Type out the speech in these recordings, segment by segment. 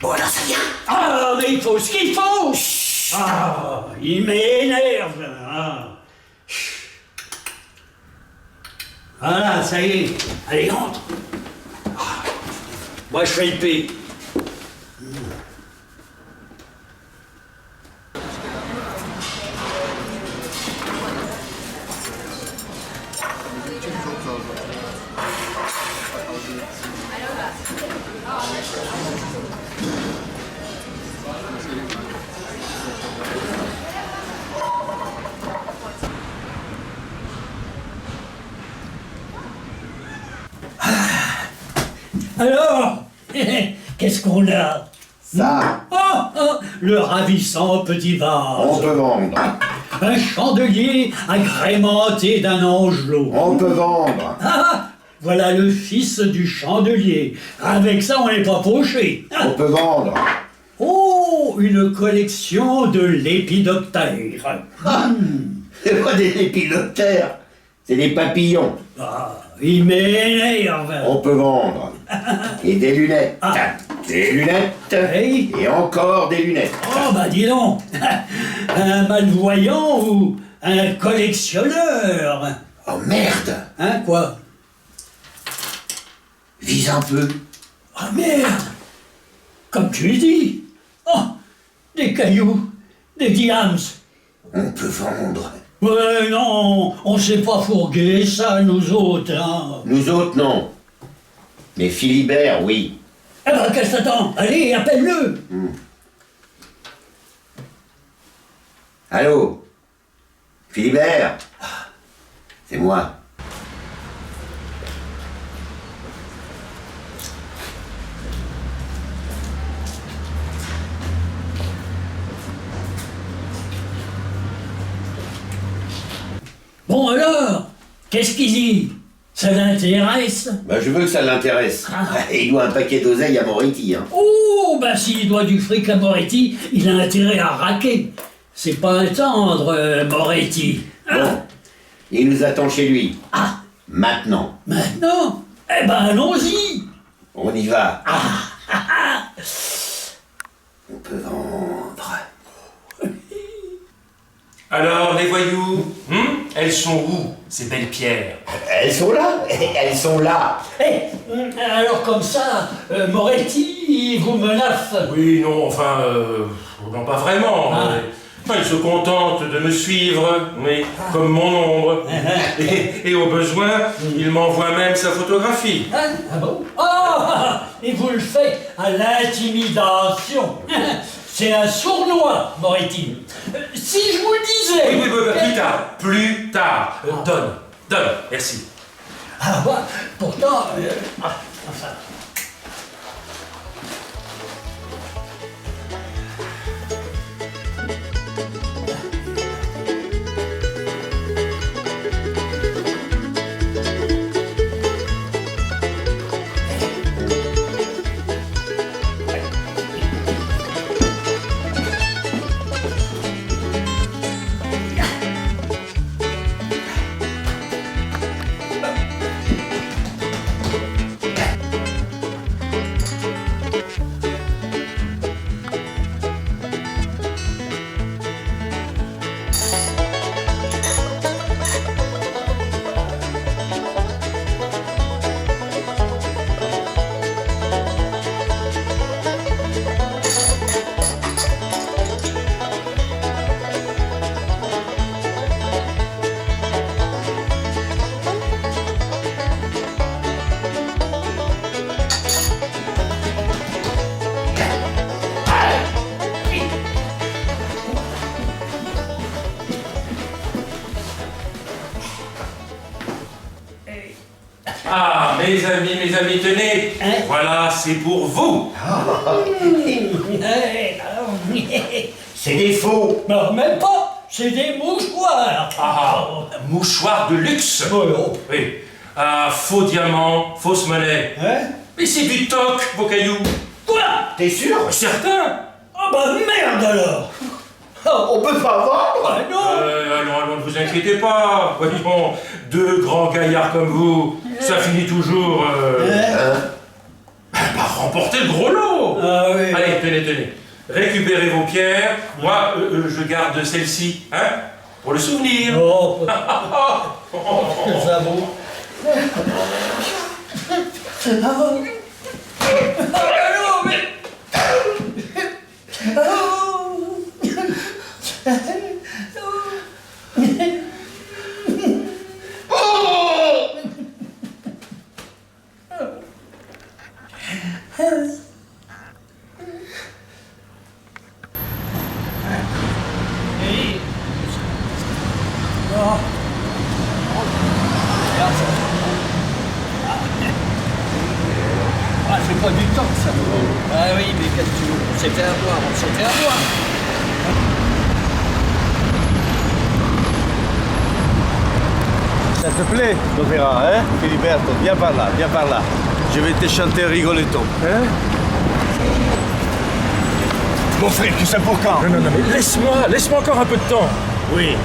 Bon, alors ça vient. Ah, mais il faut ce qu'il faut. Chut. Ah, il m'énerve. Ah. Voilà, ça y est. Allez, entre. Ah. Moi, je fais le paix. Alors, qu'est-ce qu'on a? Ça, Le ravissant petit on vase. peut vendre. Un chandelier agrémenté d'un angelot. On peut vendre. Voilà le fils du chandelier. Avec ça, on n'est pas fauché. On peut vendre. Oh, une collection de lépidoptères. C'est pas des lépidoptères, c'est des papillons. Ah, il m'énerve. On peut vendre. Et des lunettes. Des lunettes. Hey. Et encore des lunettes. Oh, bah dis donc. Un malvoyant ou un collectionneur? Oh merde. Hein, quoi? Vise un peu. Ah, merde. Comme tu le dis. Oh, des cailloux, des diams. On peut vendre. Ouais, non, on sait pas fourguer ça, nous autres, hein. Nous autres, non. Mais Philibert, oui. Eh ben, qu'est-ce que t'attends? Allez, appelle-le. Allô? Philibert? C'est moi. Bon alors, qu'est-ce qu'il dit? Ça l'intéresse? Bah, je veux que ça l'intéresse. Il doit un paquet d'oseille à Moretti, hein. Oh, bah s'il doit du fric à Moretti, il a intérêt à raquer. C'est pas un tendre, Moretti. Bon. Il nous attend chez lui. Ah, Maintenant. maintenant? Eh ben, allons-y. On y va. On peut vendre. Alors, les voyous, elles sont où, ces belles pierres? Elles sont là. Elles sont là. Eh, alors comme ça, Moretti, il vous menace. Oui, non, enfin, non, pas vraiment. Ah. Enfin, il se contente de me suivre, mais comme mon ombre. Et au besoin, il m'envoie même sa photographie. Ah bon? Ah, il vous le fait à l'intimidation. C'est un sournois, Moretti. Si je vous le disais... Oui, plus tard. Donne, merci. Ah bah, pourtant... enfin... Ah, mes amis, tenez. Hein? Voilà, c'est pour vous. C'est des faux. Non, même pas. C'est des mouchoirs. Mouchoir de luxe. Oh. Oui. Ah, faux diamants, fausse monnaie. Hein? Mais c'est du toc, vos cailloux. Quoi? T'es sûr? Certain. Ah bah merde alors. On peut pas vendre. Ah non. Non, ne vous inquiétez pas. Voyons, deux grands gaillards comme vous, ça finit toujours. pas remporter le gros lot. Ah oui. Allez, tenez. Récupérez vos pierres. Moi, je garde celle-ci, hein, pour le souvenir. Oh, ça vaut. Ah, c'est pas du temps, ça. Ah oui, mais qu'est-ce que tu veux? On s'est fait avoir, Ça te plaît, l'opéra, hein, Filiberto? Viens par là. Je vais te chanter Rigoletto. Hein? Mon frère, tu sais pour quand? Non, mais laisse-moi encore un peu de temps. Oui,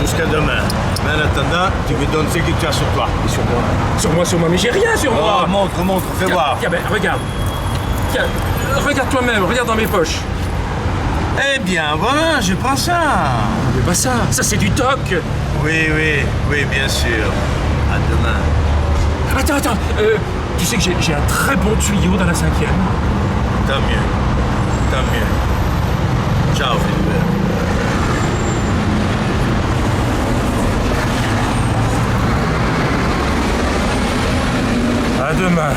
jusqu'à demain. Mais en attendant, tu me donnes ce que tu as sur toi. Et sur moi, mais j'ai rien sur moi. Oh, montre, fais voir. Tiens, ben, regarde. Tiens, regarde toi-même, regarde dans mes poches. Eh bien, voilà, je prends ça. Mais pas ça c'est du toc. Oui, bien sûr. À demain. Attends, tu sais que j'ai un très bon tuyau dans la 5e. Tant mieux. Ciao, Philibert. À demain.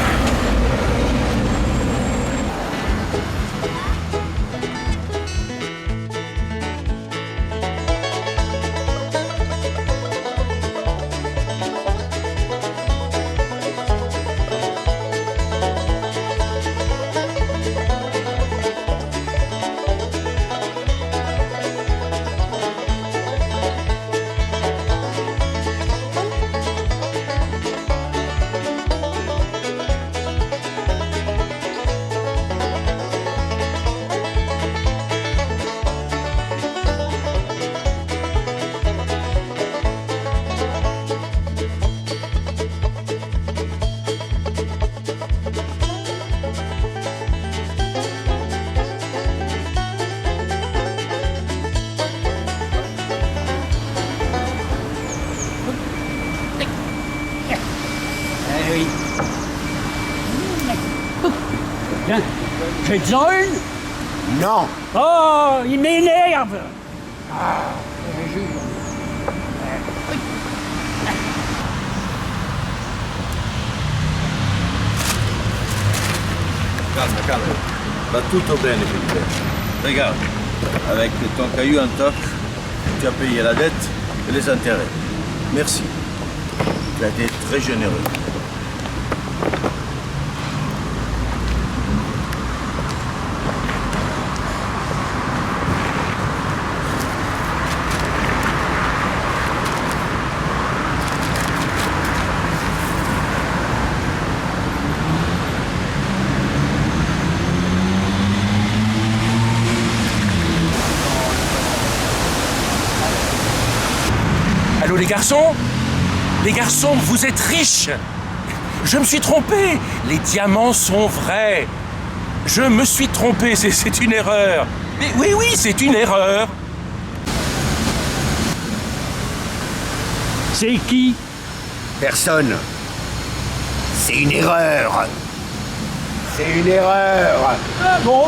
Oui. Tiens, faites-en une. Non. Oh, il m'énerve. Calme. Va tutto bene, Philibert. Regarde, avec ton caillou en toc, tu as payé la dette et les intérêts. Merci. Tu as été très généreux. Allô les garçons? Les garçons, vous êtes riches. Je me suis trompé. Les diamants sont vrais. Je me suis trompé, c'est une erreur. Mais oui, c'est une erreur. C'est qui? Personne. C'est une erreur. C'est une erreur. Ah bon?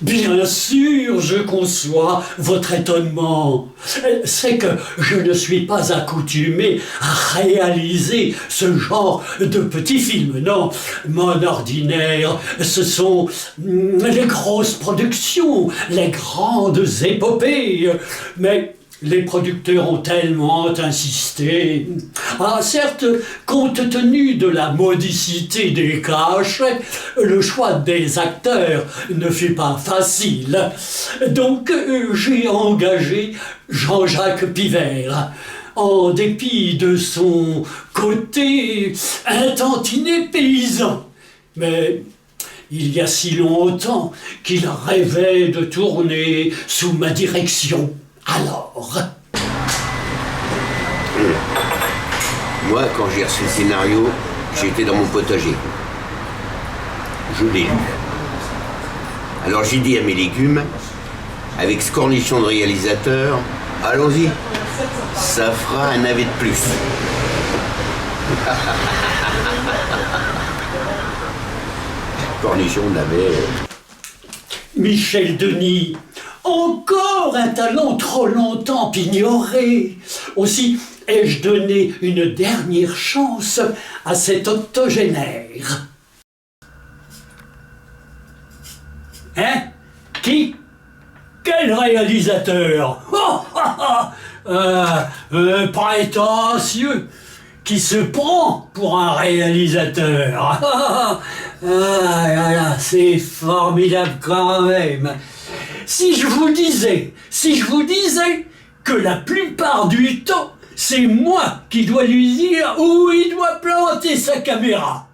Bien sûr, je conçois votre étonnement. C'est que je ne suis pas accoutumé à réaliser ce genre de petits films. Non, mon ordinaire, ce sont les grosses productions, les grandes épopées. Mais Les producteurs ont tellement insisté. Ah, certes, compte tenu de la modicité des cachets, le choix des acteurs ne fut pas facile. Donc, j'ai engagé Jean-Jacques Pivert. En dépit de son côté un tantinet paysan. Mais il y a si longtemps qu'il rêvait de tourner sous ma direction. Alors... Moi, quand j'ai reçu le scénario, j'étais dans mon potager. Je l'ai lu. Alors j'ai dit à mes légumes, avec ce cornichon de réalisateur, allons-y, ça fera un navet de plus. Cornichon, navet... Michel Denis, encore un talent trop longtemps ignoré. Aussi ai-je donné une dernière chance à cet octogénaire. Hein? Qui? Quel réalisateur? Prétentieux, qui se prend pour un réalisateur. C'est formidable quand même. Si je vous disais que la plupart du temps, c'est moi qui dois lui dire où il doit planter sa caméra.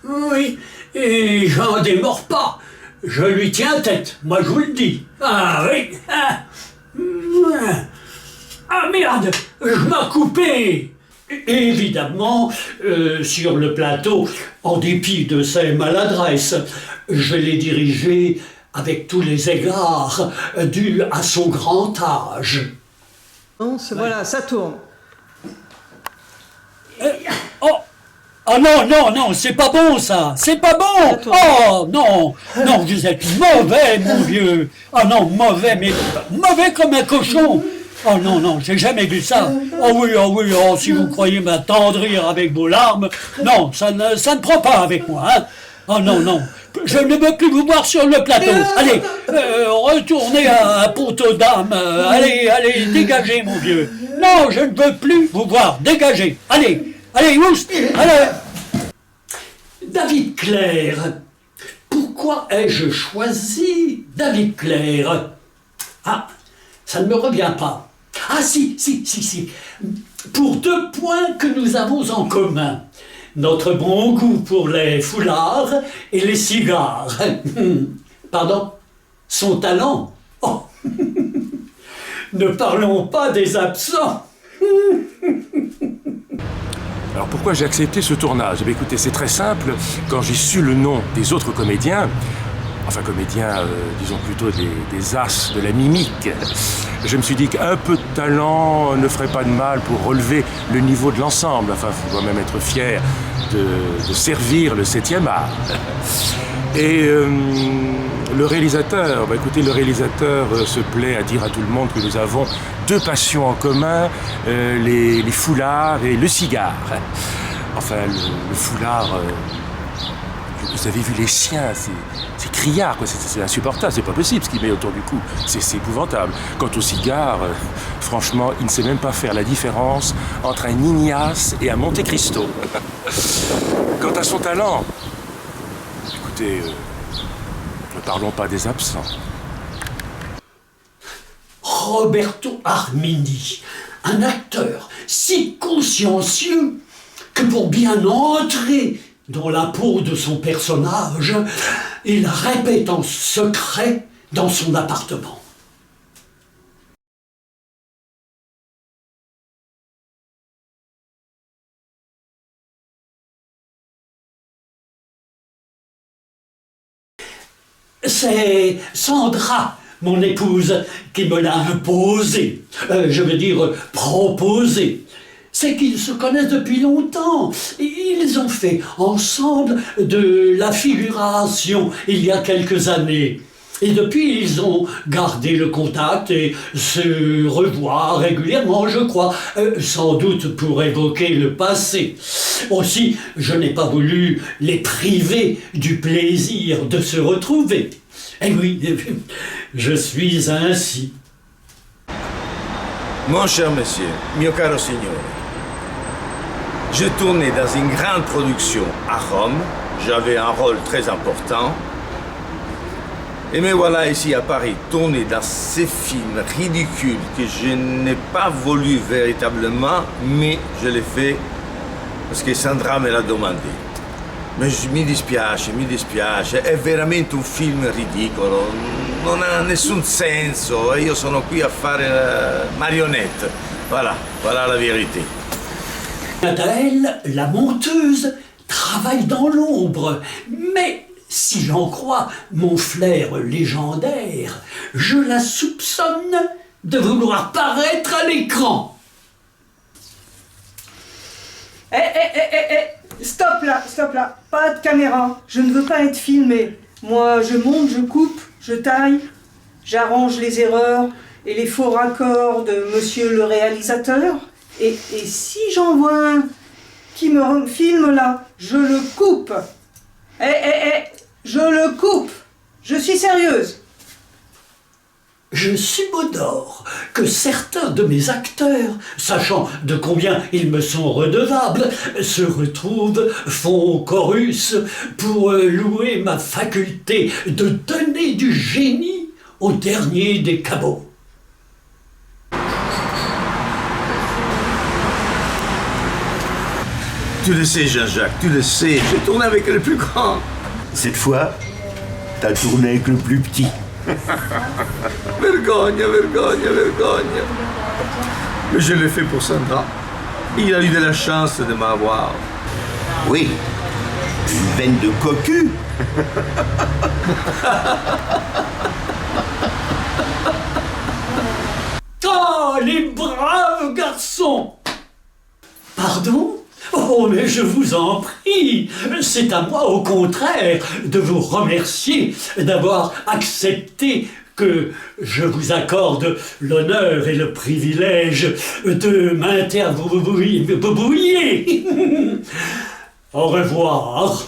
Oui, et j'en démords pas. Je lui tiens tête, moi je vous le dis. Ah oui. Ah merde, je m'ai coupé. Évidemment, sur le plateau, en dépit de ses maladresses, je l'ai dirigé avec tous les égards dus à son grand âge. Bon, voilà, ça tourne. Oh non, c'est pas bon ça, c'est pas bon. Oh non, vous êtes mauvais mon vieux. Oh non, mauvais, mais mauvais comme un cochon. Oh non, j'ai jamais vu ça. Oh oui, si vous croyez m'attendrir avec vos larmes, non, ça ne prend pas avec moi, hein. Oh non, je ne veux plus vous voir sur le plateau. Allez, retournez à Pont-aux-Dames. Allez, dégagez mon vieux. Non, je ne veux plus vous voir, dégagez. Allez, oust, allez. David Clair. Pourquoi ai-je choisi David Clair? Ah, ça ne me revient pas. Ah si. Pour 2 points que nous avons en commun. Notre bon goût pour les foulards et les cigares. Pardon? Son talent? Oh. Ne parlons pas des absents. Alors pourquoi j'ai accepté ce tournage? Eh bien, écoutez, c'est très simple. Quand j'ai su le nom des autres comédiens, disons plutôt des as de la mimique, je me suis dit qu'un peu de talent ne ferait pas de mal pour relever le niveau de l'ensemble. Enfin, il faut quand même être fier de servir le 7e art. Et le réalisateur, le réalisateur se plaît à dire à tout le monde que nous avons 2 passions en commun, les foulards et le cigare. Enfin, le foulard, vous avez vu les chiens, c'est criard, quoi. C'est insupportable, c'est pas possible ce qu'il met autour du cou, c'est épouvantable. Quant au cigare, franchement, il ne sait même pas faire la différence entre un Ignace et un Monte Cristo. Quant à son talent, écoutez, ne parlons pas des absents. Roberto Armini, un acteur si consciencieux que pour bien entrer dans la peau de son personnage, il répète en secret dans son appartement. C'est Sandra, mon épouse, qui me l'a imposé, proposé. C'est qu'ils se connaissent depuis longtemps. Ils ont fait ensemble de la figuration il y a quelques années. Et depuis, ils ont gardé le contact et se revoient régulièrement, je crois, sans doute pour évoquer le passé. Aussi, je n'ai pas voulu les priver du plaisir de se retrouver. Eh oui, je suis ainsi. Mon cher monsieur, mio caro signore, je tournais dans une grande production à Rome. J'avais un rôle très important. Et me voilà ici à Paris, tourné dans ces films ridicules que je n'ai pas voulu véritablement, mais je l'ai fait parce que Sandra me l'a demandé. Ma mi dispiace, è veramente un film ridicolo, non ha nessun senso e io sono qui a fare marionnette. Voilà la vérité. Adèle, la monteuse, travaille dans l'ombre, mais si j'en crois mon flair légendaire, je la soupçonne de vouloir paraître à l'écran. Stop là, pas de caméra, je ne veux pas être filmé. Moi, je monte, je coupe, je taille, j'arrange les erreurs et les faux raccords de monsieur le réalisateur. Et si j'en vois un qui me filme là, je le coupe. Je le coupe. Je suis sérieuse. Je subodore que certains de mes acteurs, sachant de combien ils me sont redevables, se retrouvent, font chorus pour louer ma faculté de donner du génie au dernier des cabots. Tu le sais, Jean-Jacques, tu le sais, j'ai tourné avec le plus grand. Cette fois, t'as tourné avec le plus petit. Vergogna. Mais je l'ai fait pour Sandra. Il a eu de la chance de m'avoir. Oui, une veine de cocu. Oh, les braves garçons! Pardon? Oh, mais je vous en prie, c'est à moi au contraire de vous remercier d'avoir accepté que je vous accorde l'honneur et le privilège de m'interviewer. Au revoir.